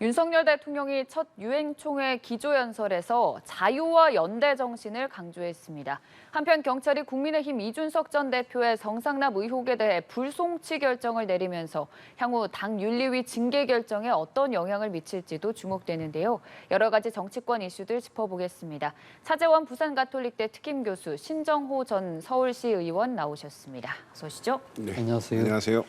윤석열 대통령이 첫 유엔총회 기조연설에서 자유와 연대 정신을 강조했습니다. 한편 경찰이 국민의힘 이준석 전 대표의 성상납 의혹에 대해 불송치 결정을 내리면서 향후 당 윤리위 징계 결정에 어떤 영향을 미칠지도 주목되는데요. 여러 가지 정치권 이슈들 짚어보겠습니다. 차재원 부산가톨릭대 특임교수, 신정호 전 서울시 의원 나오셨습니다. 어서 오시죠. 네. 안녕하세요. 안녕하세요.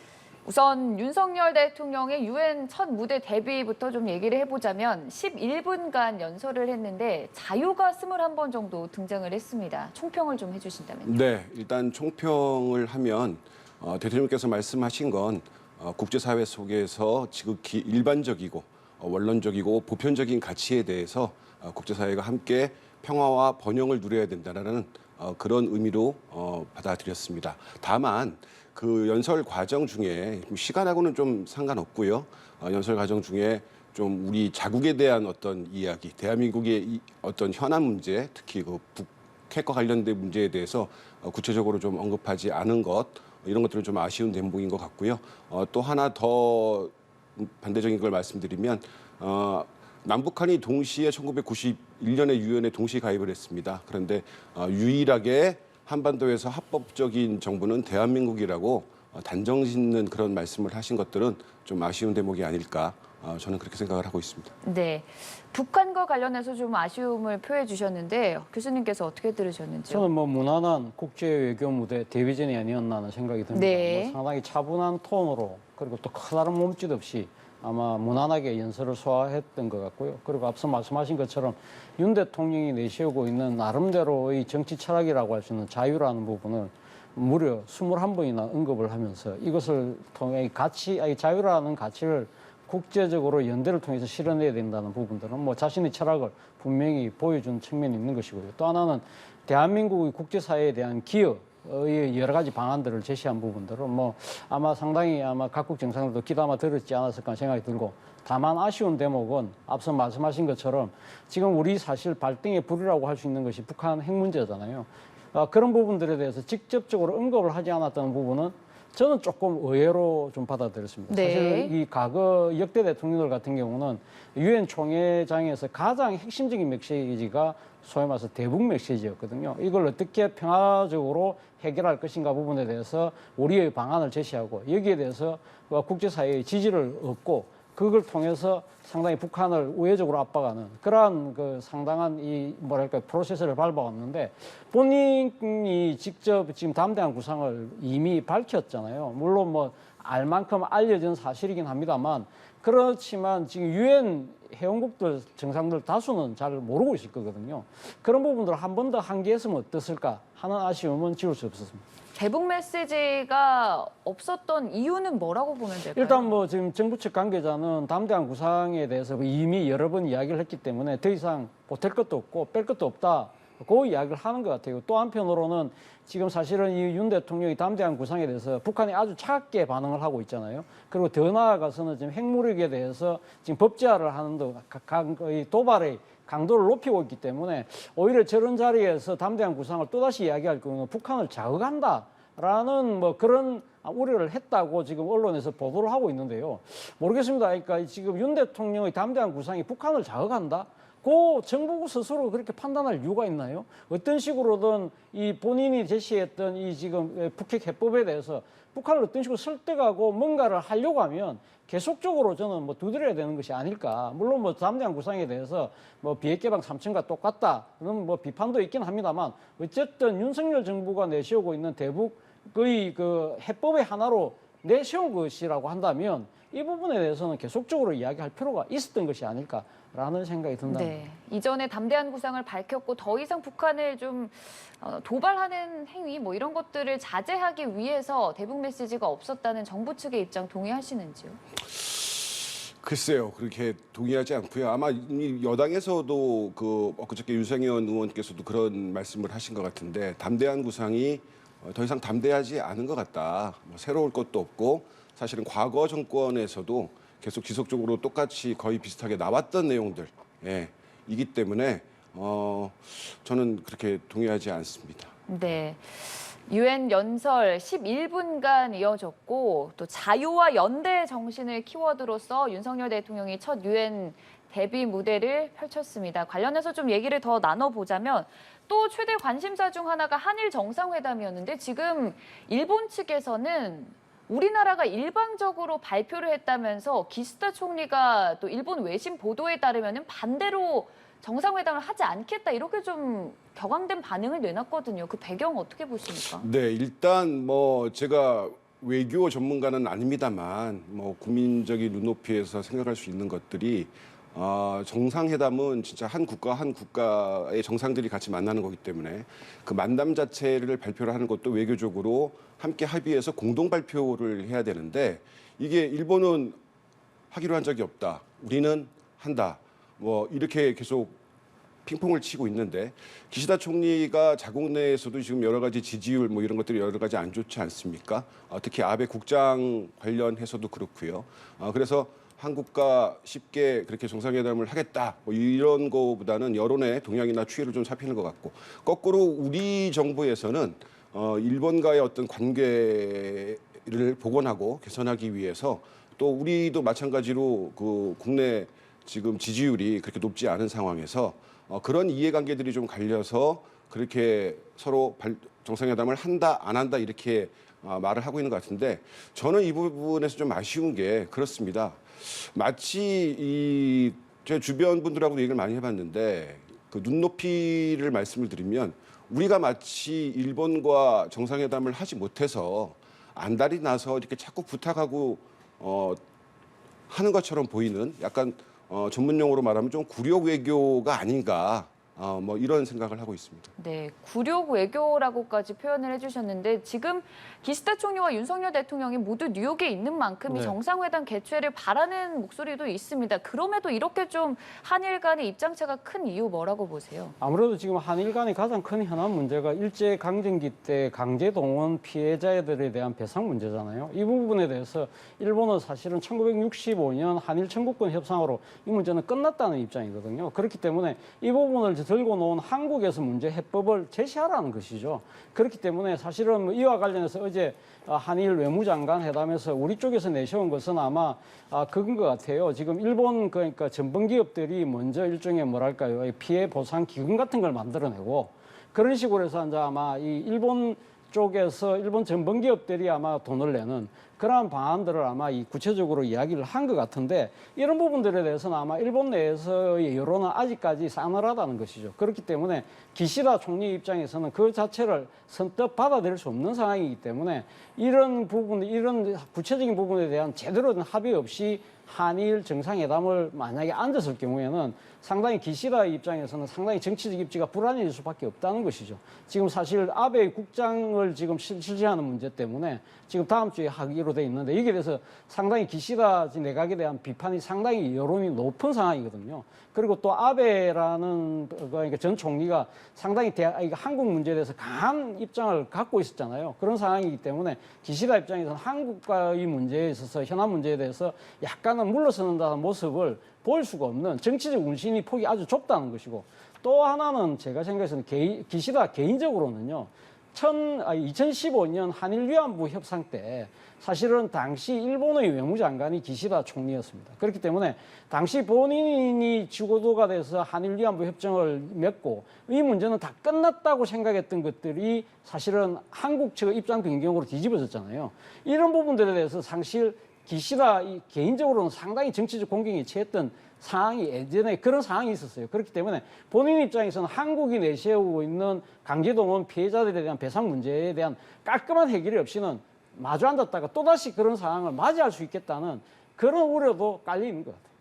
우선 윤석열 대통령의 유엔 첫 무대 데뷔부터 좀 얘기를 해보자면 11분간 연설을 했는데 자유가 21번 정도 등장을 했습니다. 총평을 좀 해주신다면요. 네, 일단 총평을 하면 대통령께서 말씀하신 건 국제사회 속에서 지극히 일반적이고 원론적이고 보편적인 가치에 대해서 국제사회가 함께 평화와 번영을 누려야 된다는 그런 의미로 받아들였습니다. 다만 그 연설 과정 중에 시간하고는 좀 상관없고요. 연설 과정 중에 좀 우리 자국에 대한 어떤 이야기, 대한민국의 어떤 현안 문제, 특히 그 북핵과 관련된 문제에 대해서 구체적으로 좀 언급하지 않은 것, 이런 것들은 좀 아쉬운 대목인 것 같고요. 또 하나 더 반대적인 걸 말씀드리면 남북한이 동시에 1991년에 유엔에 동시 가입을 했습니다. 그런데 유일하게 한반도에서 합법적인 정부는 대한민국이라고 단정 짓는 그런 말씀을 하신 것들은 좀 아쉬운 대목이 아닐까, 저는 그렇게 생각을 하고 있습니다. 네, 북한과 관련해서 좀 아쉬움을 표해 주셨는데 교수님께서 어떻게 들으셨는지요? 저는 무난한 국제 외교 무대 데뷔전이 아니었나 하는 생각이 듭니다. 네. 상당히 차분한 톤으로, 그리고 또 커다란 몸짓 없이 아마 무난하게 연설을 소화했던 것 같고요. 그리고 앞서 말씀하신 것처럼 윤 대통령이 내세우고 있는 나름대로의 정치 철학이라고 할 수 있는 자유라는 부분을 무려 21번이나 언급을 하면서 이것을 통해 자유라는 가치를 국제적으로 연대를 통해서 실현해야 된다는 부분들은 자신의 철학을 분명히 보여준 측면이 있는 것이고요. 또 하나는 대한민국의 국제사회에 대한 기여의 여러 가지 방안들을 제시한 부분들은 아마 상당히 각국 정상들도 귀담아 들었지 않았을까 생각이 들고, 다만 아쉬운 대목은 앞서 말씀하신 것처럼 지금 우리 사실 발등에 불이라고 할 수 있는 것이 북한 핵 문제잖아요. 그런 부분들에 대해서 직접적으로 언급을 하지 않았다는 부분은 저는 조금 의외로 좀 받아들였습니다. 네. 사실 이 과거 역대 대통령들 같은 경우는 유엔 총회장에서 가장 핵심적인 메시지가 소위 말해서 대북 메시지였거든요. 이걸 어떻게 평화적으로 해결할 것인가 부분에 대해서 우리의 방안을 제시하고, 여기에 대해서 국제사회의 지지를 얻고, 그걸 통해서 상당히 북한을 우회적으로 압박하는 그러한 상당한 프로세스를 밟아왔는데, 본인이 직접 지금 담대한 구상을 이미 밝혔잖아요. 물론 알 만큼 알려진 사실이긴 합니다만, 그렇지만 지금 유엔 회원국들 정상들 다수는 잘 모르고 있을 거거든요. 그런 부분들을 한 번 더 한기했으면 어땠을까 하는 아쉬움은 지울 수 없었습니다. 대북 메시지가 없었던 이유는 뭐라고 보면 될까요? 일단 지금 정부 측 관계자는 담대한 구상에 대해서 이미 여러 번 이야기를 했기 때문에 더 이상 보탤 것도 없고 뺄 것도 없다, 그 이야기를 하는 것 같아요. 또 한편으로는 지금 사실은 이 윤 대통령이 담대한 구상에 대해서 북한이 아주 차갑게 반응을 하고 있잖아요. 그리고 더 나아가서는 지금 핵무력에 대해서 지금 법제화를 하는 도발의 강도를 높이고 있기 때문에 오히려 저런 자리에서 담대한 구상을 또다시 이야기할 경우는 북한을 자극한다라는 그런 우려를 했다고 지금 언론에서 보도를 하고 있는데요. 모르겠습니다. 그러니까 지금 윤 대통령의 담대한 구상이 북한을 자극한다? 그 정부 스스로 그렇게 판단할 이유가 있나요? 어떤 식으로든 이 본인이 제시했던 이 지금 북핵 해법에 대해서 북한을 어떤 식으로 설득하고 뭔가를 하려고 하면 계속적으로 저는 두드려야 되는 것이 아닐까. 물론 담대한 구상에 대해서 비핵 개방 3층과 똑같다는 비판도 있긴 합니다만, 어쨌든 윤석열 정부가 내세우고 있는 대북의 해법의 하나로 내세운 것이라고 한다면 이 부분에 대해서는 계속적으로 이야기할 필요가 있었던 것이 아닐까라는 생각이 든다. 네, 이전에 담대한 구상을 밝혔고 더 이상 북한을 좀 도발하는 행위 이런 것들을 자제하기 위해서 대북 메시지가 없었다는 정부 측의 입장 동의하시는지요? 글쎄요, 그렇게 동의하지 않고요. 아마 여당에서도 엊그저께 윤석열 의원께서도 그런 말씀을 하신 것 같은데, 담대한 구상이 더 이상 담대하지 않은 것 같다. 새로울 것도 없고, 사실은 과거 정권에서도 계속 지속적으로 똑같이 거의 비슷하게 나왔던 내용들, 이기 때문에 저는 그렇게 동의하지 않습니다. 네. 유엔 연설 11분간 이어졌고 또 자유와 연대 정신을 키워드로서 윤석열 대통령이 첫 유엔 데뷔 무대를 펼쳤습니다. 관련해서 좀 얘기를 더 나눠보자면 또 최대 관심사 중 하나가 한일 정상회담이었는데 지금 일본 측에서는 우리나라가 일방적으로 발표를 했다면서 기시다 총리가 또 일본 외신 보도에 따르면 반대로 정상회담을 하지 않겠다 이렇게 좀 격앙된 반응을 내놨거든요. 그 배경 어떻게 보십니까? 네, 일단 뭐 제가 외교 전문가는 아닙니다만 뭐 국민적인 눈높이에서 생각할 수 있는 것들이 정상회담은 진짜 한 국가의 정상들이 같이 만나는 거기 때문에 그 만남 자체를 발표를 하는 것도 외교적으로 함께 합의해서 공동 발표를 해야 되는데 이게 일본은 하기로 한 적이 없다. 우리는 한다. 뭐 이렇게 계속 핑퐁을 치고 있는데 기시다 총리가 자국 내에서도 지금 여러 가지 지지율 뭐 이런 것들이 여러 가지 안 좋지 않습니까? 특히 아베 국장 관련해서도 그렇고요. 그래서 한국과 쉽게 그렇게 정상회담을 하겠다 뭐 이런 거보다는 여론의 동향이나 추이를 좀 살피는 것 같고 거꾸로 우리 정부에서는 일본과의 어떤 관계를 복원하고 개선하기 위해서 또 우리도 마찬가지로 그 국내 지금 지지율이 그렇게 높지 않은 상황에서 그런 이해관계들이 좀 갈려서 그렇게 서로 정상회담을 한다 안 한다 이렇게 말을 하고 있는 것 같은데 저는 이 부분에서 좀 아쉬운 게 그렇습니다. 마치 제 주변 분들하고도 얘기를 많이 해봤는데 그 눈높이를 말씀을 드리면 우리가 마치 일본과 정상회담을 하지 못해서 안달이 나서 이렇게 자꾸 부탁하고 하는 것처럼 보이는 약간 전문 용어로 말하면 좀 굴욕 외교가 아닌가 뭐 이런 생각을 하고 있습니다. 네, 굴욕 외교라고까지 표현을 해주셨는데 지금 기시다 총리와 윤석열 대통령이 모두 뉴욕에 있는 만큼 이 네. 정상회담 개최를 바라는 목소리도 있습니다. 그럼에도 이렇게 좀 한일 간의 입장차가 큰 이유 뭐라고 보세요? 아무래도 지금 한일 간의 가장 큰 현안 문제가 일제 강점기 때 강제 동원 피해자들에 대한 배상 문제잖아요. 이 부분에 대해서 일본은 사실은 1965년 한일 청구권 협상으로 이 문제는 끝났다는 입장이거든요. 그렇기 때문에 이 부분을 들고 놓은 한국에서 문제 해법을 제시하라는 것이죠. 그렇기 때문에 사실은 이와 관련해서 어제 한일 외무장관 회담에서 우리 쪽에서 내세운 것은 아마 그건 것 같아요. 지금 일본 그러니까 전범 기업들이 먼저 일종의 뭐랄까요 피해 보상 기금 같은 걸 만들어내고 그런 식으로 해서 이제 아마 이 일본 쪽에서 일본 전범 기업들이 아마 돈을 내는 그러한 방안들을 아마 이 구체적으로 이야기를 한 것 같은데 이런 부분들에 대해서는 아마 일본 내에서의 여론은 아직까지 싸늘하다는 것이죠. 그렇기 때문에 기시다 총리 입장에서는 그 자체를 선뜻 받아들일 수 없는 상황이기 때문에 이런 부분, 이런 구체적인 부분에 대한 제대로 된 합의 없이 한일 정상회담을 만약에 앉았을 경우에는 상당히 기시다 입장에서는 상당히 정치적 입지가 불안해질 수밖에 없다는 것이죠. 지금 사실 아베 국장을 지금 실시하는 문제 때문에 지금 다음 주에 하기로 돼 있는데 여기에 대해서 상당히 기시다 내각에 대한 비판이 상당히 여론이 높은 상황이거든요. 그리고 또 아베라는 그러니까 전 총리가 상당히 한국 문제에 대해서 강한 입장을 갖고 있었잖아요. 그런 상황이기 때문에 기시다 입장에서는 한국과의 문제에 있어서 현안 문제에 대해서 약간은 물러서는다는 모습을 보일 수가 없는 정치적 운신이 폭이 아주 좁다는 것이고 또 하나는 제가 생각해서는 기시다 개인적으로는요. 2015년 한일 위안부 협상 때 사실은 당시 일본의 외무장관이 기시다 총리였습니다. 그렇기 때문에 당시 본인이 주도가 돼서 한일 위안부 협정을 맺고 이 문제는 다 끝났다고 생각했던 것들이 사실은 한국 측의 입장 변경으로 뒤집어졌잖아요. 이런 부분들에 대해서 사실 기시다 개인적으로는 상당히 정치적 공경에 처했던 상황이 예전에 그런 상황이 있었어요. 그렇기 때문에 본인 입장에서는 한국이 내세우고 있는 강제동원 피해자들에 대한 배상 문제에 대한 깔끔한 해결이 없이는 마주 앉았다가 또다시 그런 상황을 맞이할 수 있겠다는 그런 우려도 깔려 있는 것 같아요.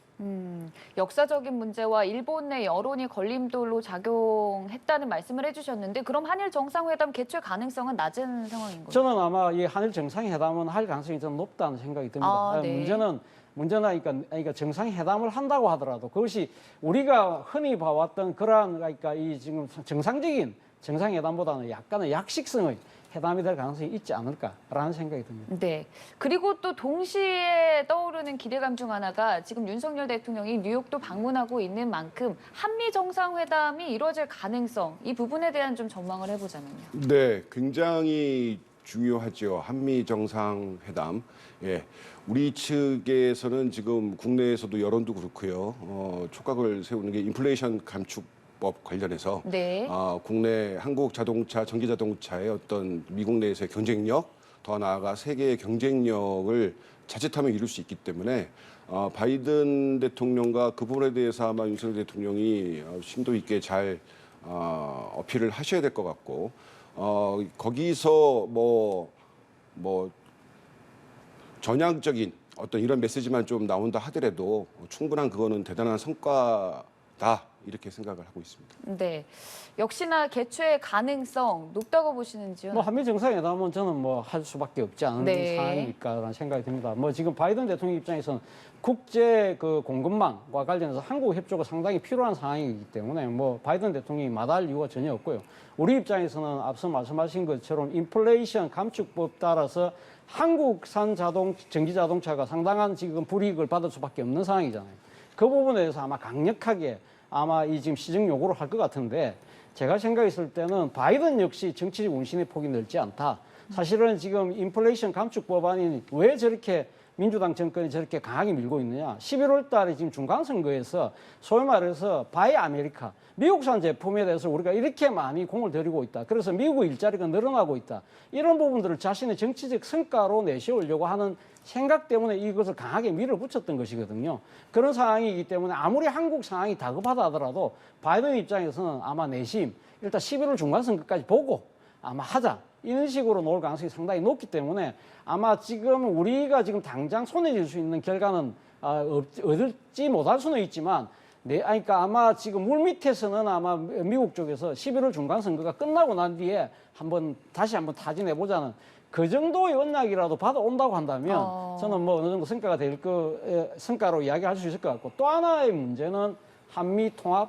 역사적인 문제와 일본 내 여론이 걸림돌로 작용했다는 말씀을 해주셨는데 그럼 한일 정상회담 개최 가능성은 낮은 상황인 거죠? 저는 아마 이 한일 정상회담은 할 가능성이 좀 높다는 생각이 듭니다. 네. 문제는 그러니까 정상회담을 한다고 하더라도 그것이 우리가 흔히 봐왔던 그러한 그러니까 이 지금 정상적인 정상회담보다는 약간의 약식성의 회담이 될 가능성이 있지 않을까라는 생각이 듭니다. 네. 그리고 또 동시에 떠오르는 기대감 중 하나가 지금 윤석열 대통령이 뉴욕도 방문하고 있는 만큼 한미 정상회담이 이루어질 가능성, 이 부분에 대한 좀 전망을 해보자면요. 네, 굉장히 중요하죠. 한미 정상회담. 예, 우리 측에서는 지금 국내에서도 여론도 그렇고요. 촉각을 세우는 게 인플레이션 감축법 관련해서 네. 국내 한국 자동차, 전기 자동차의 어떤 미국 내에서의 경쟁력, 더 나아가 세계의 경쟁력을 자칫하면 이룰 수 있기 때문에 바이든 대통령과 그 부분에 대해서 아마 윤석열 대통령이 심도 있게 잘 어필을 하셔야 될 것 같고 거기서 뭐 전향적인 어떤 이런 메시지만 좀 나온다 하더라도 충분한 그거는 대단한 성과다 이렇게 생각을 하고 있습니다. 네. 역시나 개최 가능성 높다고 보시는지요? 뭐 한미 정상회담은 저는 뭐 할 수밖에 없지 않은 네. 상황이니까라는 생각이 듭니다. 뭐 지금 바이든 대통령 입장에서는 국제 그 공급망과 관련해서 한국 협조가 상당히 필요한 상황이기 때문에 뭐 바이든 대통령이 마다할 이유가 전혀 없고요. 우리 입장에서는 앞서 말씀하신 것처럼 인플레이션 감축법 따라서 한국산 전기 자동차가 상당한 지금 불이익을 받을 수밖에 없는 상황이잖아요. 그 부분에 대해서 아마 강력하게 아마 이 지금 시정 요구를 할 것 같은데 제가 생각했을 때는 바이든 역시 정치적 운신의 폭이 넓지 않다. 사실은 지금 인플레이션 감축 법안이 왜 저렇게 민주당 정권이 저렇게 강하게 밀고 있느냐. 11월 달에 지금 중간선거에서 소위 말해서 바이 아메리카, 미국산 제품에 대해서 우리가 이렇게 많이 공을 들이고 있다. 그래서 미국 일자리가 늘어나고 있다. 이런 부분들을 자신의 정치적 성과로 내세우려고 하는 생각 때문에 이것을 강하게 밀어붙였던 것이거든요. 그런 상황이기 때문에 아무리 한국 상황이 다급하다 하더라도 바이든 입장에서는 아마 내심 일단 11월 중간선거까지 보고 아마 하자. 이런 식으로 놓을 가능성이 상당히 높기 때문에 아마 지금 우리가 지금 당장 손에 쥘 수 있는 결과는 얻을지 못할 수는 있지만 그러니까 아마 지금 물밑에서는 아마 미국 쪽에서 11월 중간선거가 끝나고 난 뒤에 다시 한번 타진해보자는 그 정도의 언약이라도 받아온다고 한다면 저는 뭐 어느 정도 성과가 성과로 이야기할 수 있을 것 같고 또 하나의 문제는 한미 통화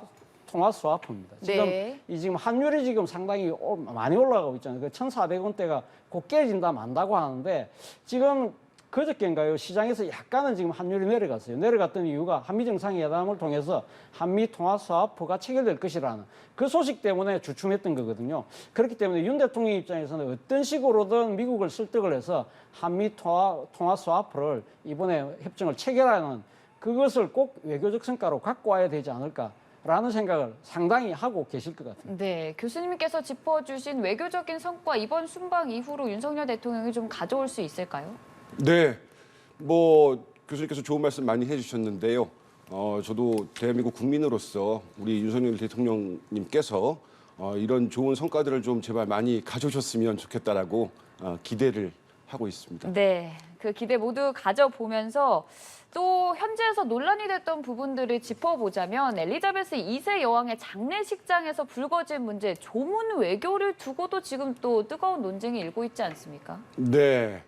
스와프입니다. 네. 지금 환율이 지금 상당히 많이 올라가고 있잖아요. 그 1,400원대가 곧 깨진다 만다고 하는데 지금 그저께인가요? 시장에서 약간은 지금 환율이 내려갔어요. 내려갔던 이유가 한미 정상회담을 통해서 한미 통화 스와프가 체결될 것이라는 그 소식 때문에 주춤했던 거거든요. 그렇기 때문에 윤 대통령 입장에서는 어떤 식으로든 미국을 설득을 해서 한미 통화 스와프를 이번에 협정을 체결하는 그것을 꼭 외교적 성과로 갖고 와야 되지 않을까라는 생각을 상당히 하고 계실 것 같아요. 네, 교수님께서 짚어주신 외교적인 성과 이번 순방 이후로 윤석열 대통령이 좀 가져올 수 있을까요? 네, 뭐 교수님께서 좋은 말씀 많이 해주셨는데요. 저도 대한민국 국민으로서 우리 윤석열 대통령님께서 이런 좋은 성과들을 좀 제발 많이 가져오셨으면 좋겠다라고 기대를 하고 있습니다. 네, 그 기대 모두 가져보면서 또 현지에서 논란이 됐던 부분들을 짚어보자면 엘리자베스 2세 여왕의 장례식장에서 불거진 문제, 조문 외교를 두고도 지금 또 뜨거운 논쟁이 일고 있지 않습니까? 네.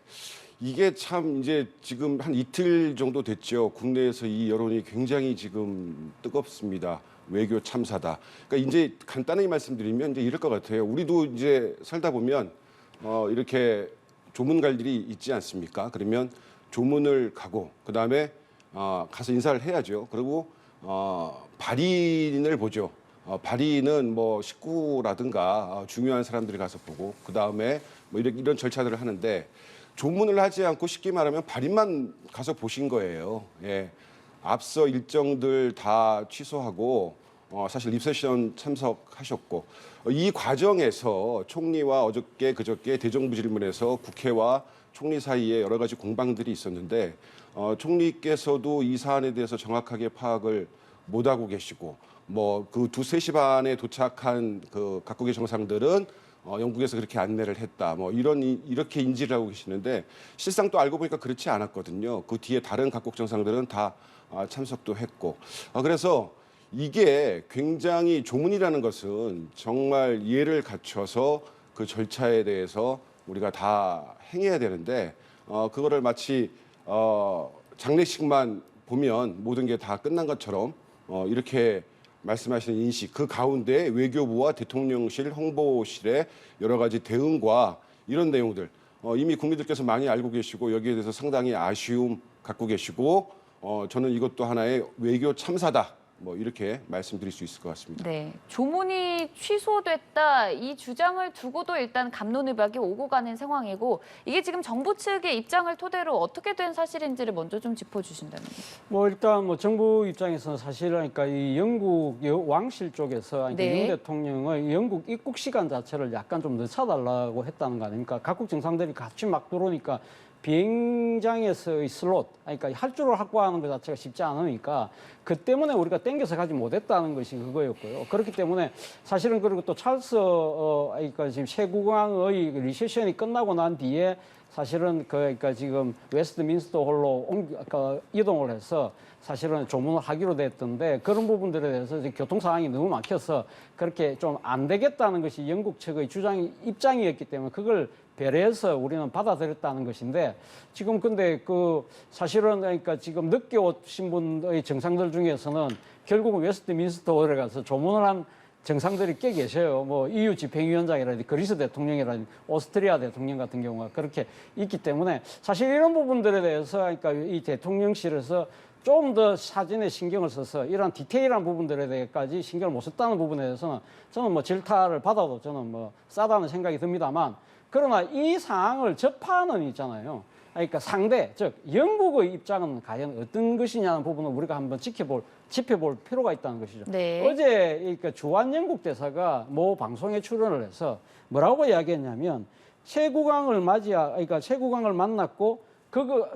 이게 참 이제 지금 한 이틀 정도 됐죠. 국내에서 이 여론이 굉장히 지금 뜨겁습니다. 외교 참사다. 그러니까 이제 간단하게 말씀드리면 이제 이럴 것 같아요. 우리도 이제 살다 보면 이렇게 조문 갈 일이 있지 않습니까? 그러면 조문을 가고 그다음에 가서 인사를 해야죠. 그리고 발인을 보죠. 발인은 뭐 식구라든가 중요한 사람들이 가서 보고 그다음에 뭐 이런 절차들을 하는데 조문을 하지 않고 쉽게 말하면 발인만 가서 보신 거예요. 예. 앞서 일정들 다 취소하고 사실 리셉션 참석하셨고 이 과정에서 총리와 그저께 대정부 질문에서 국회와 총리 사이에 여러 가지 공방들이 있었는데 총리께서도 이 사안에 대해서 정확하게 파악을 못하고 계시고 뭐 그 2-3시 반에 도착한 그 각국의 정상들은 영국에서 그렇게 안내를 했다. 뭐 이렇게 인지를 하고 계시는데 실상 또 알고 보니까 그렇지 않았거든요. 그 뒤에 다른 각국 정상들은 다 참석도 했고 그래서 이게 굉장히 조문이라는 것은 정말 예를 갖춰서 그 절차에 대해서 우리가 다 행해야 되는데 그거를 마치 장례식만 보면 모든 게 다 끝난 것처럼 이렇게 말씀하시는 인식 그 가운데 외교부와 대통령실 홍보실의 여러 가지 대응과 이런 내용들 이미 국민들께서 많이 알고 계시고 여기에 대해서 상당히 아쉬움 갖고 계시고 저는 이것도 하나의 외교 참사다. 뭐 이렇게 말씀드릴 수 있을 것 같습니다. 네, 조문이 취소됐다 이 주장을 두고도 일단 갑론을박이 오고 가는 상황이고 이게 지금 정부 측의 입장을 토대로 어떻게 된 사실인지를 먼저 좀 짚어주신다면요. 뭐 일단 뭐 정부 입장에서는 사실은 그러니까 이 영국 왕실 쪽에서 그러니까 네. 윤 대통령의 영국 입국 시간 자체를 약간 좀 늦춰달라고 했다는 거 아닙니까? 각국 정상들이 같이 막 들어오니까 비행장에서의 슬롯, 그러니까 할주를 확보하는 것 자체가 쉽지 않으니까 그 때문에 우리가 땡겨서 가지 못했다는 것이 그거였고요. 그렇기 때문에 사실은 그리고 또 찰스 그러니까 지금 새 국왕의 리셉션이 끝나고 난 뒤에 사실은 그러니까 지금 웨스트민스터 홀로 이동을 해서 사실은 조문을 하기로 됐던데 그런 부분들에 대해서 지금 교통 상황이 너무 막혀서 그렇게 좀 안 되겠다는 것이 영국 측의 입장이었기 때문에 그걸 배려해서 우리는 받아들였다는 것인데 지금 근데 그 사실은 그러니까 지금 늦게 오신 분의 정상들 중에서는 결국은 웨스트민스터홀에 가서 조문을 한 정상들이 꽤 계셔요. 뭐 EU 집행위원장이라든지 그리스 대통령이라든지 오스트리아 대통령 같은 경우가 그렇게 있기 때문에 사실 이런 부분들에 대해서 그러니까 이 대통령실에서 좀 더 사진에 신경을 써서 이런 디테일한 부분들에 대해까지 신경을 못 썼다는 부분에 대해서는 저는 뭐 질타를 받아도 저는 뭐 싸다는 생각이 듭니다만 그러나 이 상황을 접하는 있잖아요. 그러니까 상대, 즉 영국의 입장은 과연 어떤 것이냐는 부분을 우리가 한번 짚어볼 필요가 있다는 것이죠. 네. 어제 그러니까 주한 영국 대사가 모 방송에 출연을 해서 뭐라고 이야기했냐면 그러니까 새 국왕을 만났고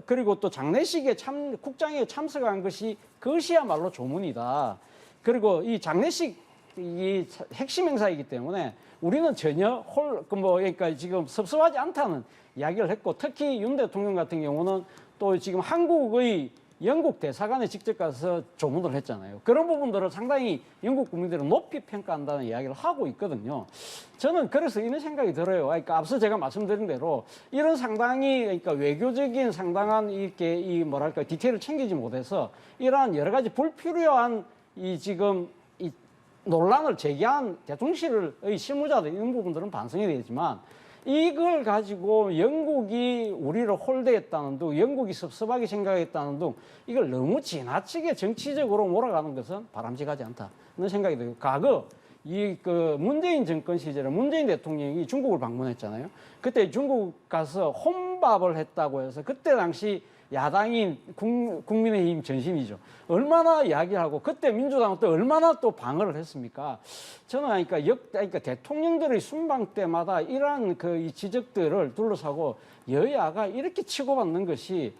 그리고 또 장례식에 국장에 참석한 그것이야말로 조문이다. 그리고 이 장례식이 핵심 행사이기 때문에 우리는 전혀 그러니까 지금 섭섭하지 않다는 이야기를 했고 특히 윤 대통령 같은 경우는 또 지금 한국의 영국 대사관에 직접 가서 조문을 했잖아요. 그런 부분들을 상당히 영국 국민들은 높이 평가한다는 이야기를 하고 있거든요. 저는 그래서 이런 생각이 들어요. 그러니까 앞서 제가 말씀드린 대로 이런 상당히 그러니까 외교적인 상당한 이렇게 이 뭐랄까 디테일을 챙기지 못해서 이러한 여러 가지 불필요한 이 지금 이 논란을 제기한 대통령실의 실무자들 이런 부분들은 반성이 되지만 이걸 가지고 영국이 우리를 홀대했다는 둥, 영국이 섭섭하게 생각했다는 둥, 이걸 너무 지나치게 정치적으로 몰아가는 것은 바람직하지 않다. 그런 생각이 들어요. 과거 그 문재인 정권 시절에 문재인 대통령이 중국을 방문했잖아요. 그때 중국 가서 혼밥을 했다고 해서 그때 당시 야당인 국민의힘 전신이죠. 얼마나 이야기하고 그때 민주당은 또 얼마나 또 방어를 했습니까? 저는 그러니까 대통령들의 순방 때마다 이러한 이 지적들을 둘러싸고 여야가 이렇게 치고받는 것이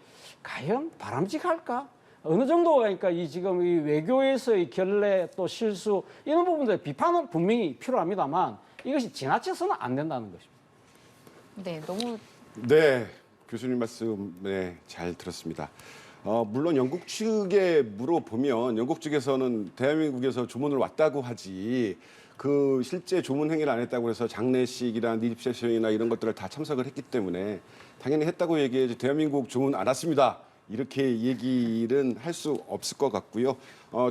과연 바람직할까? 어느 정도 그러니까 지금 이 외교에서의 결례 또 실수 이런 부분들 비판은 분명히 필요합니다만 이것이 지나쳐서는 안 된다는 것입니다. 네, 너무 네, 교수님 말씀 잘 들었습니다. 물론 영국 측에 물어보면 영국 측에서는 대한민국에서 조문을 왔다고 하지 그 실제 조문 행위를 안 했다고 해서 장례식이나 리셉션이나 이런 것들을 다 참석을 했기 때문에 당연히 했다고 얘기해야지 대한민국 조문 안 왔습니다. 이렇게 얘기는 할 수 없을 것 같고요.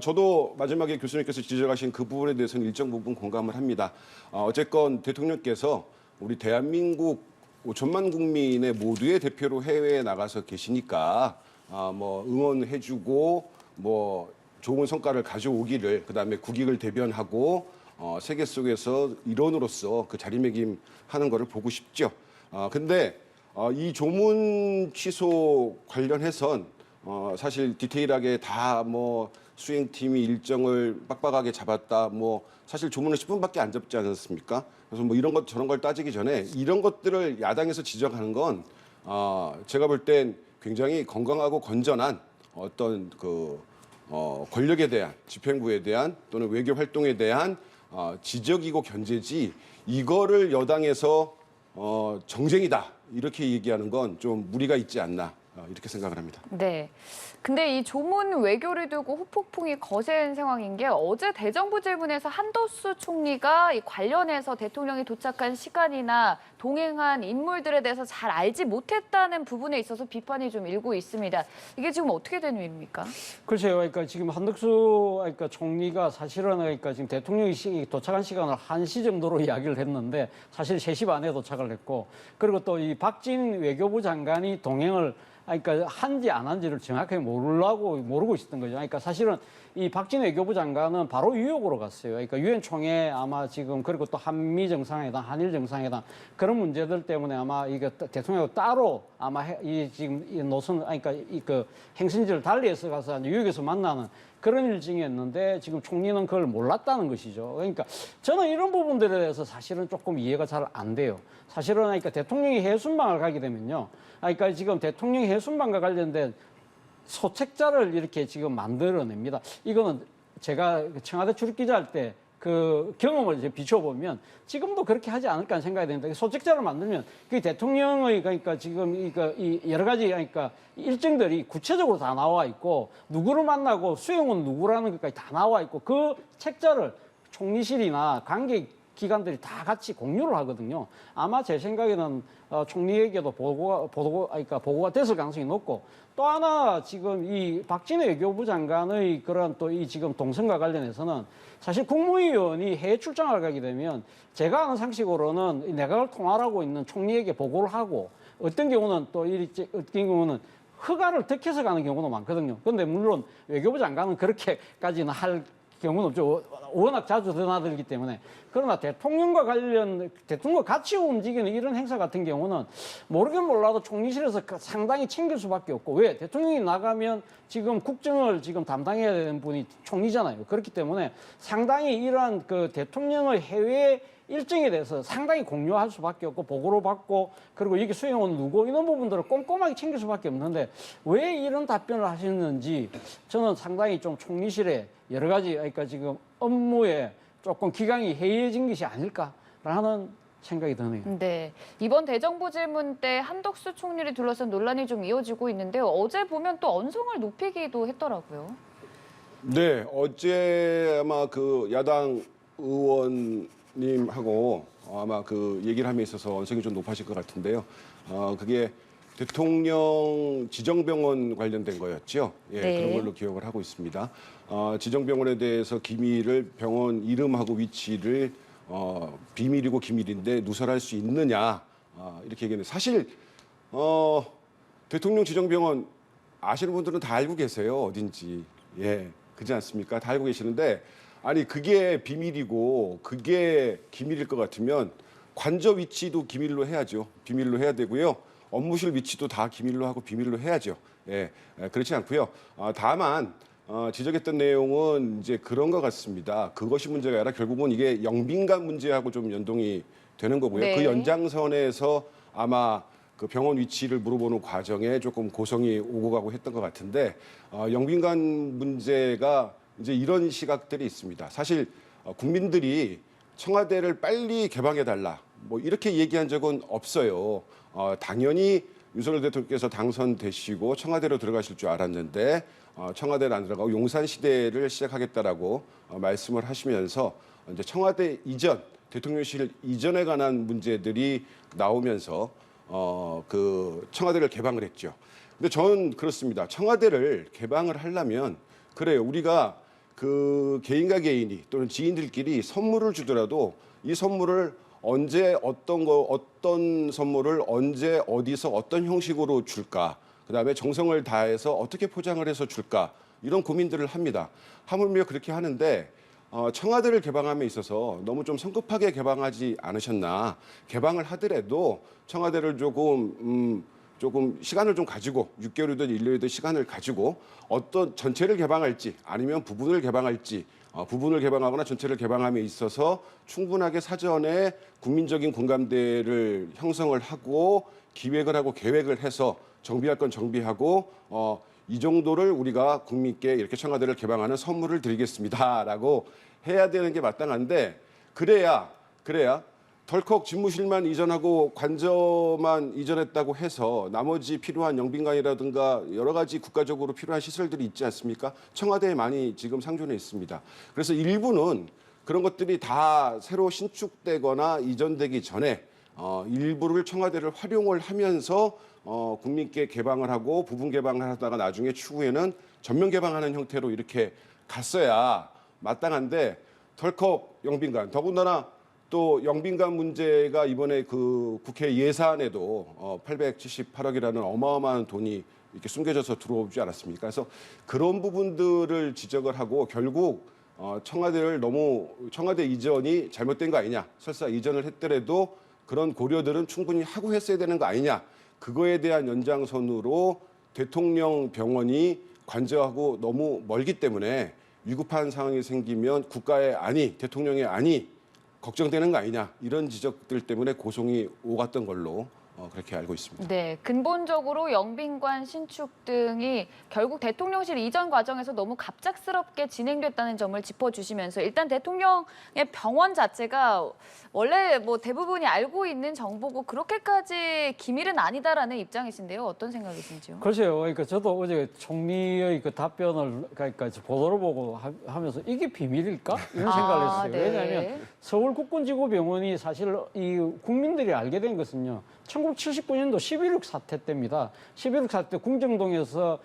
저도 마지막에 교수님께서 지적하신 그 부분에 대해서는 일정 부분 공감을 합니다. 어쨌건 대통령께서 우리 대한민국 5천만 국민의 모두의 대표로 해외에 나가서 계시니까 뭐 응원해주고 뭐 좋은 성과를 가져오기를 그다음에 국익을 대변하고 세계 속에서 일원으로서 그 자리매김하는 거를 보고 싶죠. 근데 이 조문 취소 관련해선 사실 디테일하게 다 뭐 수행팀이 일정을 빡빡하게 잡았다. 뭐 사실 조문을 10분밖에 안 잡지 않았습니까? 그래서 뭐 이런 것 저런 걸 따지기 전에 이런 것들을 야당에서 지적하는 건 제가 볼 땐 굉장히 건강하고 건전한 어떤 권력에 대한 집행부에 대한 또는 외교 활동에 대한 지적이고 견제지 이거를 여당에서 정쟁이다 이렇게 얘기하는 건 좀 무리가 있지 않나 이렇게 생각을 합니다. 네. 근데 이 조문 외교를 두고 후폭풍이 거센 상황인 게 어제 대정부 질문에서 한덕수 총리가 이 관련해서 대통령이 도착한 시간이나 동행한 인물들에 대해서 잘 알지 못했다는 부분에 있어서 비판이 좀 일고 있습니다. 이게 지금 어떻게 된 일입니까? 글쎄요, 그러니까 지금 한덕수 그러니까 총리가 사실은 그러니까 지금 대통령이 도착한 시간을 1시 정도로 이야기를 했는데 사실 3시 반에 도착을 했고 그리고 또 이 박진 외교부 장관이 동행을 그러니까 한지 안 한지를 정확하게 모르고 있었던 거죠. 그러니까 사실은 이 박진 외교부 장관은 바로 뉴욕으로 갔어요. 그러니까 유엔 총회 아마 지금 그리고 또 한미 정상회담, 한일 정상회담 그런 문제들 때문에 아마 이게 대통령하고 따로 아마 이 지금 이 노선 그러니까 그 행선지를 달리해서 가서 뉴욕에서 만나는 그런 일정이었는데 지금 총리는 그걸 몰랐다는 것이죠. 그러니까 저는 이런 부분들에 대해서 사실은 조금 이해가 잘 안 돼요. 사실은 그러니까 대통령이 해순방을 가게 되면요. 그러니까 지금 대통령이 해순방과 관련된 소책자를 이렇게 지금 만들어냅니다. 이거는 제가 청와대 출입기자 할 때 그 경험을 이제 비춰보면 지금도 그렇게 하지 않을까 하는 생각이 드는데 소책자를 만들면 그 대통령의 그러니까 지금 이 여러 가지 그러니까 일정들이 구체적으로 다 나와 있고 누구를 만나고 수용은 누구라는 것까지 다 나와 있고 그 책자를 총리실이나 관계 기관들이 다 같이 공유를 하거든요. 아마 제 생각에는 총리에게도 보고가 됐을 가능성이 높고 또 하나 지금 이 박진애 외교부 장관의 그런 또 이 지금 동선과 관련해서는 사실 국무위원이 해외 출장을 가게 되면 제가 아는 상식으로는 내각을 통할하고 있는 총리에게 보고를 하고 어떤 경우는 어떤 경우는 허가를 득해서 가는 경우도 많거든요. 그런데 물론 외교부 장관은 그렇게까지는 할 경우는 없죠. 워낙 자주 드나들기 때문에. 그러나 대통령과 같이 움직이는 이런 행사 같은 경우는 모르긴 몰라도 총리실에서 상당히 챙길 수밖에 없고 왜? 대통령이 나가면 지금 국정을 지금 담당해야 되는 분이 총리잖아요. 그렇기 때문에 상당히 이러한 그 대통령의 해외 일정에 대해서 상당히 공유할 수밖에 없고 보고를 받고 그리고 이게 수행은 누구 이런 부분들을 꼼꼼하게 챙길 수밖에 없는데 왜 이런 답변을 하시는지 저는 상당히 좀 총리실에 여러 가지 그러니까 지금 업무에 조금 기강이 해이해진 것이 아닐까라는 생각이 드네요. 네, 이번 대정부 질문 때 한덕수 총리를 둘러싼 논란이 좀 이어지고 있는데요. 어제 보면 또 언성을 높이기도 했더라고요. 네, 어제 아마 그 야당 의원님하고 아마 그 얘기를 함에 있어서 언성이 좀 높아질 것 같은데요. 그게 대통령 지정병원 관련된 거였죠. 예, 네. 그런 걸로 기억을 하고 있습니다. 지정병원에 대해서 기밀을 병원 이름하고 위치를 비밀이고 기밀인데 누설할 수 있느냐 이렇게 얘기했는데 사실 대통령 지정병원 아시는 분들은 다 알고 계세요. 어딘지. 예, 그렇지 않습니까? 다 알고 계시는데 아니 그게 비밀이고 그게 기밀일 것 같으면 관저 위치도 기밀로 해야죠. 비밀로 해야 되고요. 업무실 위치도 다 기밀로 하고 비밀로 해야죠. 예, 그렇지 않고요. 다만 지적했던 내용은 이제 그런 것 같습니다. 그것이 문제가 아니라 결국은 이게 영빈관 문제하고 좀 연동이 되는 거고요. 네. 그 연장선에서 아마 그 병원 위치를 물어보는 과정에 조금 고성이 오고 가고 했던 것 같은데 영빈관 문제가 이제 이런 시각들이 있습니다. 사실 국민들이 청와대를 빨리 개방해달라 뭐 이렇게 얘기한 적은 없어요. 당연히 윤석열 대통령께서 당선되시고 청와대로 들어가실 줄 알았는데 청와대를 안 들어가고 용산 시대를 시작하겠다라고 말씀을 하시면서 이제 청와대 이전, 대통령실 이전에 관한 문제들이 나오면서 그 청와대를 개방을 했죠. 근데 저는 그렇습니다. 청와대를 개방을 하려면 그래요. 우리가 그 개인과 개인이 또는 지인들끼리 선물을 주더라도 이 선물을 언제 어떤 선물을 언제 어디서 어떤 형식으로 줄까? 그다음에 정성을 다해서 어떻게 포장을 해서 줄까? 이런 고민들을 합니다. 하물며 그렇게 하는데 청와대를 개방함에 있어서 너무 좀 성급하게 개방하지 않으셨나? 개방을 하더라도 청와대를 조금 시간을 좀 가지고 6개월이든 1년이든 시간을 가지고 어떤 전체를 개방할지 아니면 부분을 개방할지 부분을 개방하거나 전체를 개방함에 있어서 충분하게 사전에 국민적인 공감대를 형성을 하고 기획을 하고 계획을 해서 정비할 건 정비하고 이 정도를 우리가 국민께 이렇게 청와대를 개방하는 선물을 드리겠습니다라고 해야 되는 게 마땅한데 그래야 덜컥 집무실만 이전하고 관저만 이전했다고 해서 나머지 필요한 영빈관이라든가 여러 가지 국가적으로 필요한 시설들이 있지 않습니까? 청와대에 많이 지금 상존해 있습니다. 그래서 일부는 그런 것들이 다 새로 신축되거나 이전되기 전에 일부를 청와대를 활용을 하면서 국민께 개방을 하고 부분 개방을 하다가 나중에 추후에는 전면 개방하는 형태로 이렇게 갔어야 마땅한데 덜컥 영빈관, 더군다나 또 영빈관 문제가 이번에 그 국회 예산에도 878억이라는 어마어마한 돈이 이렇게 숨겨져서 들어오지 않았습니까? 그래서 그런 부분들을 지적을 하고 결국 청와대 이전이 잘못된 거 아니냐? 설사 이전을 했더라도 그런 고려들은 충분히 하고 했어야 되는 거 아니냐? 그거에 대한 연장선으로 대통령 병원이 관저하고 너무 멀기 때문에 위급한 상황이 생기면 국가의 안위, 대통령의 안위 걱정되는 거 아니냐 이런 지적들 때문에 고성이 오갔던 걸로 그렇게 알고 있습니다. 네, 근본적으로 영빈관 신축 등이 결국 대통령실 이전 과정에서 너무 갑작스럽게 진행됐다는 점을 짚어주시면서 일단 대통령의 병원 자체가 원래 뭐 대부분이 알고 있는 정보고 그렇게까지 기밀은 아니다라는 입장이신데요. 어떤 생각이신지요? 글쎄요. 그러니까 저도 어제 총리의 그 답변을 그러니까 보도를 보고 하면서 이게 비밀일까? 이런 생각을 했어요. 네. 왜냐하면 서울국군지구병원이 사실 이 국민들이 알게 된 것은요. 1979년도 11.6 사태 때입니다. 11.6 사태 궁정동에서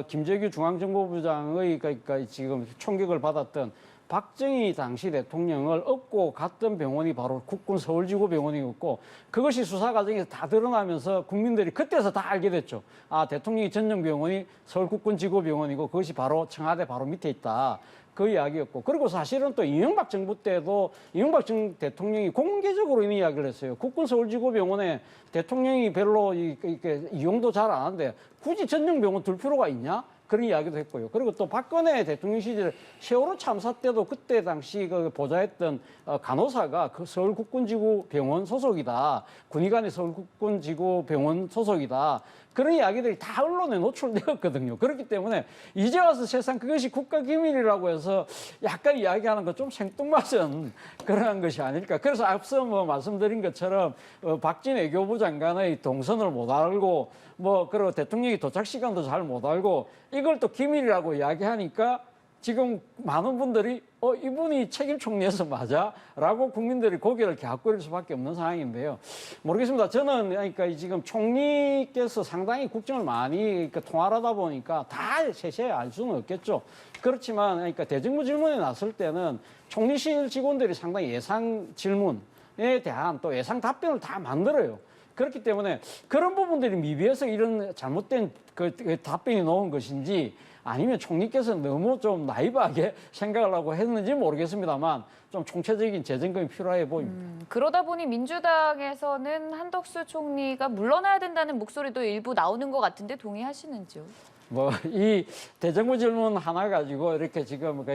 김재규 중앙정보부장의 그러니까 지금 총격을 받았던 박정희 당시 대통령을 업고 갔던 병원이 바로 국군 서울지구병원이었고 그것이 수사 과정에서 다 드러나면서 국민들이 그때서 다 알게 됐죠. 아, 대통령이 전용병원이 서울국군지구병원이고 그것이 바로 청와대 바로 밑에 있다. 그 이야기였고 그리고 사실은 또 이명박 정부 때도 이명박 전 대통령이 공개적으로 이런 이야기를 했어요. 국군 서울지구병원에 대통령이 별로 이렇게 이용도 잘 안 하는데 굳이 전용병원 둘 필요가 있냐? 그런 이야기도 했고요. 그리고 또 박근혜 대통령 시절 세월호 참사 때도 그때 당시 그 보좌했던 간호사가 그 서울국군지구병원 소속이다. 군의관이 서울국군지구병원 소속이다. 그런 이야기들이 다 언론에 노출되었거든요. 그렇기 때문에 이제 와서 세상 그것이 국가기밀이라고 해서 약간 이야기하는 거 좀 생뚱맞은 그런 것이 아닐까. 그래서 앞서 뭐 말씀드린 것처럼 박진 외교부 장관의 동선을 못 알고 그리고 대통령이 도착 시간도 잘 못 알고 이걸 또 기밀이라고 이야기하니까 지금 많은 분들이 이분이 책임 총리에서 맞아? 라고 국민들이 고개를 갸웃거릴 수밖에 없는 상황인데요. 모르겠습니다. 저는 그러니까 지금 총리께서 상당히 국정을 많이 통화를 하다 보니까 다 세세히 알 수는 없겠죠. 그렇지만 그러니까 대정부 질문에 나설 때는 총리실 직원들이 상당히 예상 질문에 대한 또 예상 답변을 다 만들어요. 그렇기 때문에 그런 부분들이 미비해서 이런 잘못된 그 답변이 나온 것인지 아니면 총리께서 너무 좀 나이브하게 생각을 하고 했는지 모르겠습니다만 좀 총체적인 재점검이 필요해 보입니다. 그러다 보니 민주당에서는 한덕수 총리가 물러나야 된다는 목소리도 일부 나오는 것 같은데 동의하시는지요? 이 대정부 질문 하나 가지고 이렇게 지금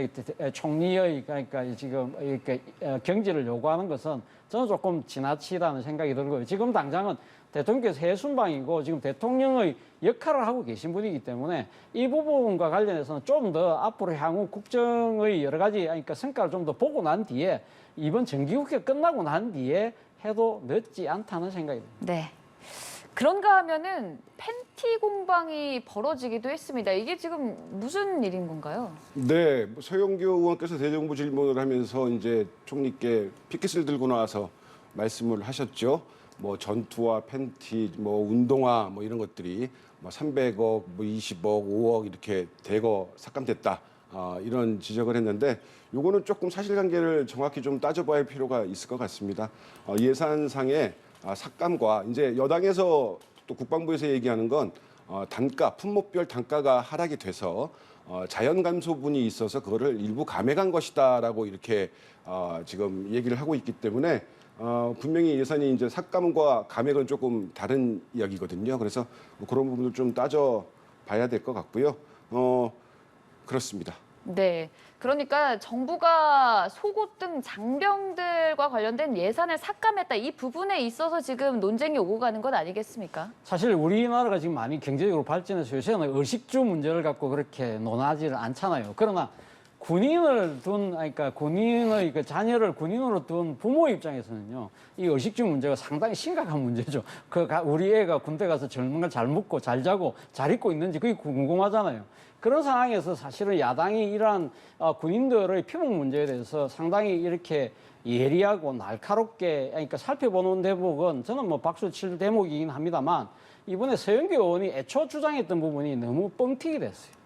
총리의 그러니까 지금 이렇게 경질을 요구하는 것은 저는 조금 지나치다는 생각이 들고요. 지금 당장은 대통령께서 해순방이고 지금 대통령의 역할을 하고 계신 분이기 때문에 이 부분과 관련해서는 좀 더 앞으로 향후 국정의 여러 가지 그러니까 성과를 좀 더 보고 난 뒤에 이번 정기국회 끝나고 난 뒤에 해도 늦지 않다는 생각이 듭니다. 네. 그런가 하면은 팬티 공방이 벌어지기도 했습니다. 이게 지금 무슨 일인 건가요? 네, 서영교 의원께서 대정부 질문을 하면서 이제 총리께 피켓을 들고 나와서 말씀을 하셨죠. 전투화, 팬티, 운동화 이런 것들이 300억, 20억, 5억 이렇게 대거 삭감됐다. 이런 지적을 했는데 요거는 조금 사실관계를 정확히 좀 따져봐야 할 필요가 있을 것 같습니다. 예산상의 삭감과 이제 여당에서 또 국방부에서 얘기하는 건 단가, 품목별 단가가 하락이 돼서 자연 감소분이 있어서 그거를 일부 감액한 것이다라고 이렇게 지금 얘기를 하고 있기 때문에 분명히 예산이 이제 삭감과 감액은 조금 다른 이야기거든요. 그래서 그런 부분을 좀 따져봐야 될 것 같고요. 그렇습니다. 네. 그러니까 정부가 속옷 등 장병들과 관련된 예산을 삭감했다. 이 부분에 있어서 지금 논쟁이 오고 가는 것 아니겠습니까? 사실 우리나라가 지금 많이 경제적으로 발전해서 요새는 의식주 문제를 갖고 그렇게 논하지를 않잖아요. 그러나 군인을 둔, 그러니까 군인의 그 자녀를 군인으로 둔 부모 입장에서는요, 이 의식주 문제가 상당히 심각한 문제죠. 우리 애가 군대 가서 젊은 걸 잘 먹고 잘 자고 잘 입고 있는지 그게 궁금하잖아요. 그런 상황에서 사실은 야당이 이러한 군인들의 피복 문제에 대해서 상당히 이렇게 예리하고 날카롭게 그러니까 살펴보는 대목은 저는 뭐 박수 칠 대목이긴 합니다만 이번에 서영교 의원이 애초 주장했던 부분이 너무 뻥튀기 됐어요.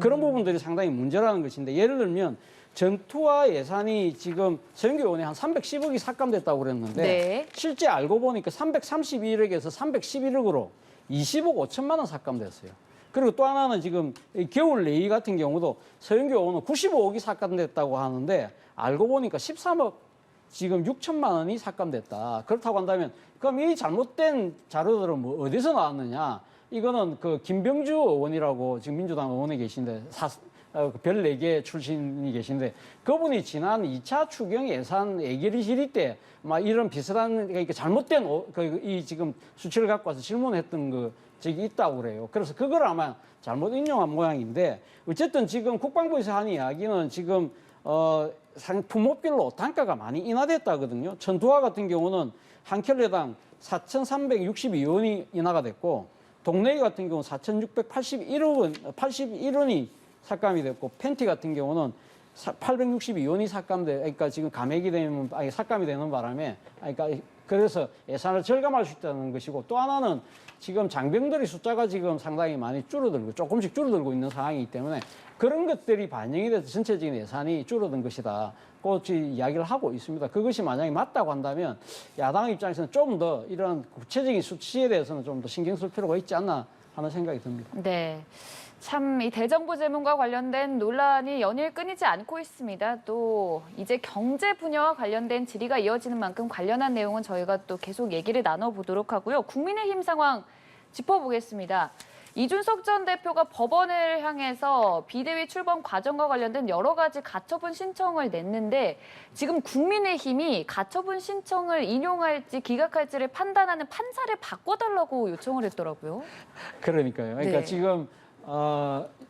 그런 부분들이 상당히 문제라는 것인데 예를 들면 전투와 예산이 지금 서영교 의원이 한 310억이 삭감됐다고 그랬는데 네. 실제 알고 보니까 331억에서 311억으로 20억 5천만 원 삭감됐어요. 그리고 또 하나는 지금 겨울 레이 같은 경우도 서영교 의원은 95억이 삭감됐다고 하는데 알고 보니까 13억 지금 6천만 원이 삭감됐다. 그렇다고 한다면 그럼 이 잘못된 자료들은 뭐 어디서 나왔느냐? 이거는 그 김병주 의원이라고 지금 민주당 의원에 계신데 별 4개 출신이 계신데 그분이 지난 2차 추경 예산 예결위 질의 때 막 이런 비슷한 그러니까 잘못된 이 지금 수치를 갖고 와서 질문했던 그 적이 있다고 그래요. 그래서 그걸 아마 잘못 인용한 모양인데 어쨌든 지금 국방부에서 하는 이야기는 지금 품목별로 단가가 많이 인하됐다거든요. 전투화 같은 경우는 한 켤레당 4,362원이 인하가 됐고 동네이 같은 경우는 4,681원이 삭감이 됐고 팬티 같은 경우는 862원이 그러니까 지금 삭감이 되는 바람에 그러니까 그래서 예산을 절감할 수 있다는 것이고 또 하나는 지금 장병들의 숫자가 지금 상당히 많이 줄어들고 조금씩 줄어들고 있는 상황이기 때문에 그런 것들이 반영이 돼서 전체적인 예산이 줄어든 것이다. 그 이야기를 하고 있습니다. 그것이 만약에 맞다고 한다면 야당 입장에서는 좀 더 이런 구체적인 수치에 대해서는 좀 더 신경 쓸 필요가 있지 않나 하는 생각이 듭니다. 네. 참 이 대정부 재문과 관련된 논란이 연일 끊이지 않고 있습니다. 또 이제 경제 분야와 관련된 질의가 이어지는 만큼 관련한 내용은 저희가 또 계속 얘기를 나눠보도록 하고요. 국민의힘 상황 짚어보겠습니다. 이준석 전 대표가 법원을 향해서 비대위 출범 과정과 관련된 여러 가지 가처분 신청을 냈는데 지금 국민의힘이 가처분 신청을 인용할지 기각할지를 판단하는 판사를 바꿔달라고 요청을 했더라고요. 그러니까요. 그러니까 네. 지금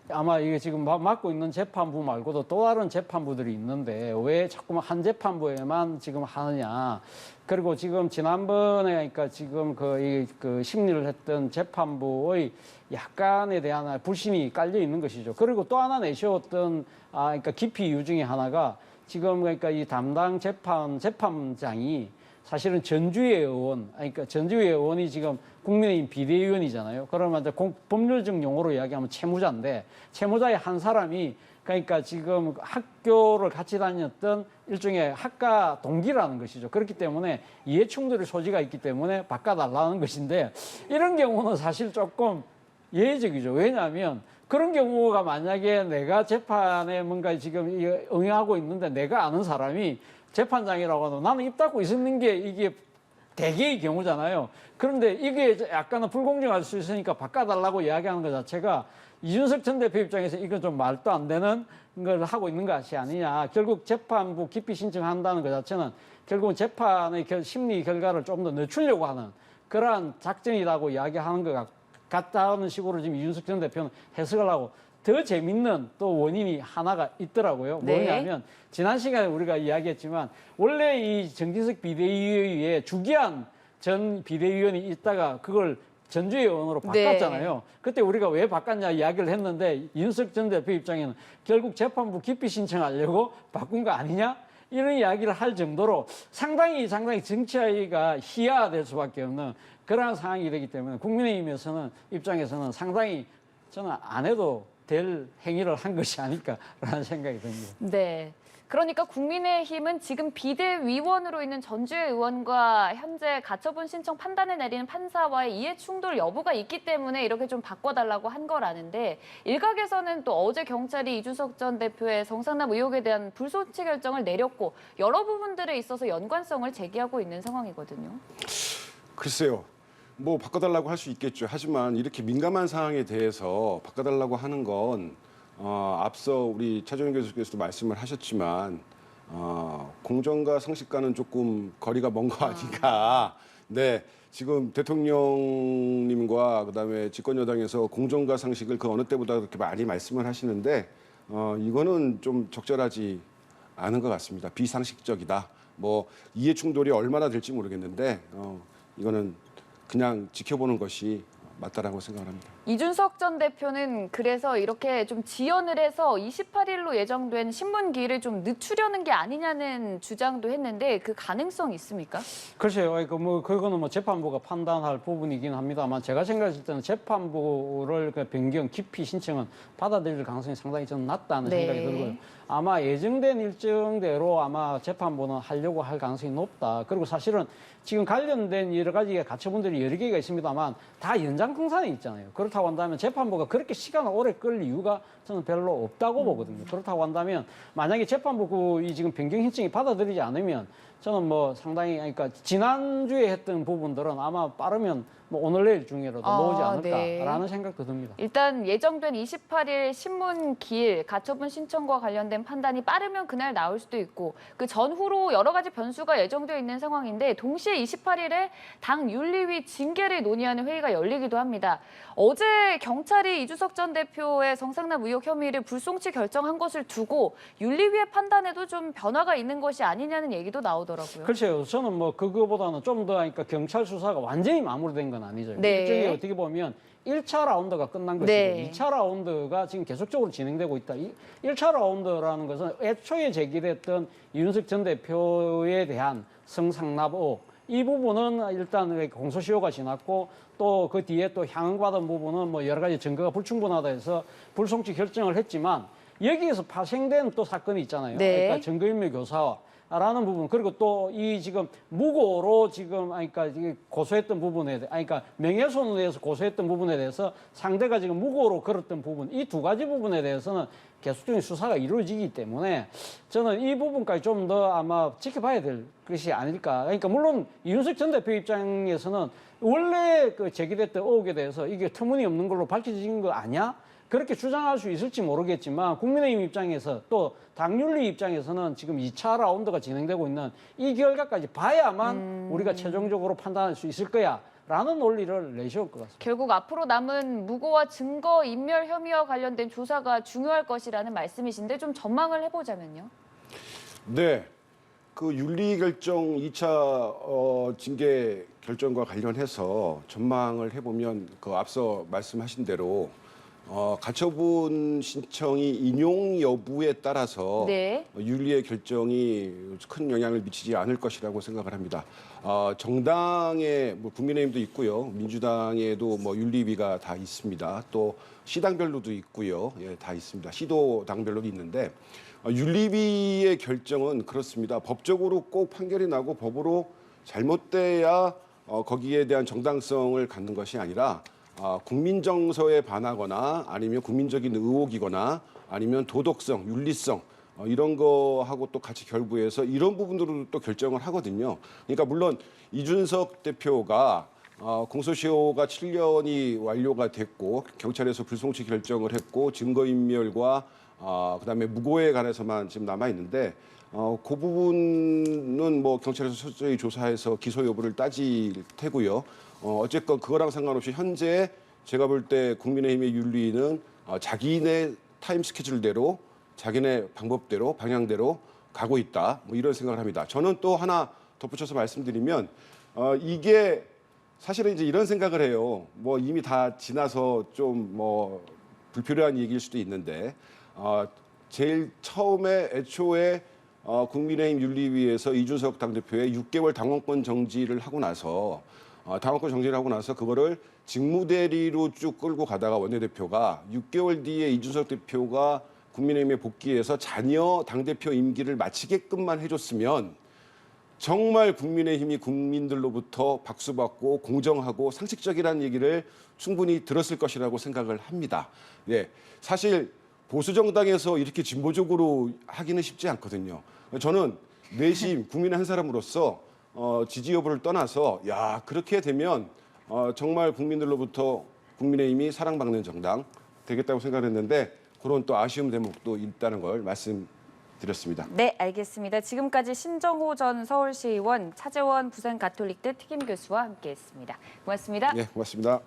아마 이게 지금 맡고 있는 재판부 말고도 또 다른 재판부들이 있는데 왜 자꾸만 한 재판부에만 지금 하느냐. 그리고 지금 지난번에 그러니까 지금 그 심리를 했던 재판부의 약간에 대한 불신이 깔려 있는 것이죠. 그리고 또 하나 내세웠던 그러니까 기피 이유 중에 하나가 지금 그러니까 이 담당 재판장이 사실은 전주의 의원, 그러니까 전주의 의원이 지금 국민의힘 비대위원이잖아요. 그러면 이제 법률적 용어로 이야기하면 채무자인데 채무자의 한 사람이 그러니까 지금 학교를 같이 다녔던 일종의 학과 동기라는 것이죠. 그렇기 때문에 이해 충돌의 소지가 있기 때문에 바꿔달라는 것인데 이런 경우는 사실 조금 예외적이죠. 왜냐하면 그런 경우가 만약에 내가 재판에 뭔가 지금 응하고 있는데 내가 아는 사람이 재판장이라고 하면 나는 입 닫고 있는 게 이게 대개의 경우잖아요. 그런데 이게 약간은 불공정할 수 있으니까 바꿔달라고 이야기하는 것 자체가 이준석 전 대표 입장에서 이건 좀 말도 안 되는 걸 하고 있는 것이 아니냐. 결국 재판부 기피 신청한다는 것 자체는 결국은 재판의 심리 결과를 좀 더 늦추려고 하는 그러한 작전이라고 이야기하는 것 같다는 식으로 지금 이준석 전 대표는 해석을 하고 더 재밌는 또 원인이 하나가 있더라고요. 네. 뭐냐면 지난 시간에 우리가 이야기했지만 원래 이 정진석 비대위에 주기한 전 비대위원이 있다가 그걸 전주의 의원으로 바꿨잖아요. 네. 그때 우리가 왜 바꿨냐 이야기를 했는데 이준석 전 대표 입장에는 결국 재판부 기피 신청하려고 바꾼 거 아니냐? 이런 이야기를 할 정도로 상당히 정치가 희화될 수밖에 없는 그러한 상황이 되기 때문에 국민의힘에서는 입장에서는 상당히 저는 안 해도 될 행위를 한 것이 아닐까라는 생각이 듭니다. 네. 그러니까 국민의힘은 지금 비대위원으로 있는 전주의 의원과 현재 가처분 신청 판단을 내리는 판사와의 이해 충돌 여부가 있기 때문에 이렇게 좀 바꿔달라고 한 거라는데 일각에서는 또 어제 경찰이 이준석 전 대표의 성상납 의혹에 대한 불소치 결정을 내렸고 여러 부분들에 있어서 연관성을 제기하고 있는 상황이거든요. 글쎄요. 뭐 바꿔달라고 할 수 있겠죠. 하지만 이렇게 민감한 사항에 대해서 바꿔달라고 하는 건 앞서 우리 차정현 교수께서도 말씀을 하셨지만 공정과 상식과는 조금 거리가 먼 거 아닌가. 네, 지금 대통령님과 그다음에 집권 여당에서 공정과 상식을 그 어느 때보다 그렇게 많이 말씀을 하시는데 이거는 좀 적절하지 않은 것 같습니다. 비상식적이다. 뭐 이해 충돌이 얼마나 될지 모르겠는데 이거는 그냥 지켜보는 것이 맞다라고 생각을 합니다. 이준석 전 대표는 그래서 이렇게 좀 지연을 해서 28일로 예정된 신문기일을 좀 늦추려는 게 아니냐는 주장도 했는데 그 가능성 있습니까? 글쎄요, 그거는 뭐 재판부가 판단할 부분이긴 합니다만 제가 생각했을 때는 재판부를 그 변경 기피 신청은 받아들일 가능성이 상당히 저는 낮다는 네. 생각이 들고요. 아마 예정된 일정대로 아마 재판부는 하려고 할 가능성이 높다. 그리고 사실은 지금 관련된 여러 가지 가처분들이 여러 개가 있습니다만 다 연장통산에 있잖아요. 그렇다고 한다면 재판부가 그렇게 시간을 오래 끌 이유가 저는 별로 없다고 보거든요. 그렇다고 한다면 만약에 재판부 이 지금 변경 신청이 받아들이지 않으면 저는 뭐 상당히 그러니까 지난주에 했던 부분들은 아마 빠르면 뭐 오늘 내일 중에라도 나오지 않을까라는 생각도 듭니다. 일단 예정된 28일 신문 기일 가처분 신청과 관련된 판단이 빠르면 그날 나올 수도 있고 그 전후로 여러 가지 변수가 예정되어 있는 상황인데 동시에 28일에 당 윤리위 징계를 논의하는 회의가 열리기도 합니다. 어제 경찰이 이준석 전 대표의 성상납 의혹 혐의를 불송치 결정한 것을 두고 윤리위의 판단에도 좀 변화가 있는 것이 아니냐는 얘기도 나오더라고요. 글쎄요, 저는 뭐 그거보다는 좀 더 그러니까 경찰 수사가 완전히 마무리된 건 아니죠. 네. 일종의 어떻게 보면 1차 라운드가 끝난 것이고 네. 2차 라운드가 지금 계속적으로 진행되고 있다. 1차 라운드라는 것은 애초에 제기됐던 이준석 전 대표에 대한 성상납 의혹 이 부분은 일단 공소시효가 지났고 또 그 뒤에 또 향응받은 부분은 뭐 여러 가지 증거가 불충분하다 해서 불송치 결정을 했지만 여기에서 파생된 또 사건이 있잖아요. 네. 그러니까 증거인멸 교사라는 부분 그리고 또 이 지금 무고로 지금 그러니까 고소했던 부분에 그러니까 명예훼손에 대해서 고소했던 부분에 대해서 상대가 지금 무고로 걸었던 부분 이 두 가지 부분에 대해서는 계속적인 수사가 이루어지기 때문에 저는 이 부분까지 좀 더 아마 지켜봐야 될 것이 아닐까. 그러니까 물론 이준석 전 대표 입장에서는 원래 그 제기됐던 의혹에 대해서 이게 터무니없는 걸로 밝혀진 거 아니야? 그렇게 주장할 수 있을지 모르겠지만 국민의힘 입장에서 또 당윤리 입장에서는 지금 2차 라운드가 진행되고 있는 이 결과까지 봐야만 우리가 최종적으로 판단할 수 있을 거야. 라는 논리를 내세울 것 같습니다. 결국 앞으로 남은 무고와 증거 인멸 혐의와 관련된 조사가 중요할 것이라는 말씀이신데 좀 전망을 해보자면요. 네. 그 윤리 결정 2차 징계 결정과 관련해서 전망을 해보면 그 앞서 말씀하신 대로 가처분 신청이 인용 여부에 따라서 네. 윤리의 결정이 큰 영향을 미치지 않을 것이라고 생각을 합니다. 정당에 뭐 국민의힘도 있고요, 민주당에도 뭐 윤리위가 다 있습니다. 또 시당별로도 있고요, 예, 다 있습니다. 시도 당별로도 있는데 윤리위의 결정은 그렇습니다. 법적으로 꼭 판결이 나고 법으로 잘못돼야 거기에 대한 정당성을 갖는 것이 아니라 국민 정서에 반하거나 아니면 국민적인 의혹이거나 아니면 도덕성, 윤리성 이런 거하고 또 같이 결부해서 이런 부분으로 또 결정을 하거든요. 그러니까 물론 이준석 대표가 공소시효가 7년이 완료가 됐고 경찰에서 불송치 결정을 했고 증거인멸과 그다음에 무고에 관해서만 지금 남아 있는데 그 부분은 뭐 경찰에서 철저히 조사해서 기소 여부를 따질 테고요. 어쨌건 그거랑 상관없이 현재 제가 볼 때 국민의힘의 윤리는 자기네 타임 스케줄대로 자기네 방법대로 방향대로 가고 있다. 뭐 이런 생각을 합니다. 저는 또 하나 덧붙여서 말씀드리면 이게 사실은 이제 이런 생각을 해요. 뭐 이미 다 지나서 좀 뭐 불필요한 얘기일 수도 있는데 제일 처음에 애초에 국민의힘 윤리위에서 이준석 당대표의 6개월 당원권 정지를 하고 나서 당원권 정지를 하고 나서 그거를 직무대리로 쭉 끌고 가다가 원내대표가 6개월 뒤에 이준석 대표가 국민의힘에 복귀해서 자녀 당대표 임기를 마치게끔만 해줬으면 정말 국민의힘이 국민들로부터 박수받고 공정하고 상식적이라는 얘기를 충분히 들었을 것이라고 생각을 합니다. 네, 사실 보수 정당에서 이렇게 진보적으로 하기는 쉽지 않거든요. 저는 내심 국민의 한 사람으로서 지지 여부를 떠나서 야 그렇게 되면 정말 국민들로부터 국민의힘이 사랑받는 정당 되겠다고 생각했는데 그런 또 아쉬운 대목도 있다는 걸 말씀드렸습니다. 네, 알겠습니다. 지금까지 신정호 전 서울시의원, 차재원 부산가톨릭대 특임교수와 함께했습니다. 고맙습니다. 네, 고맙습니다.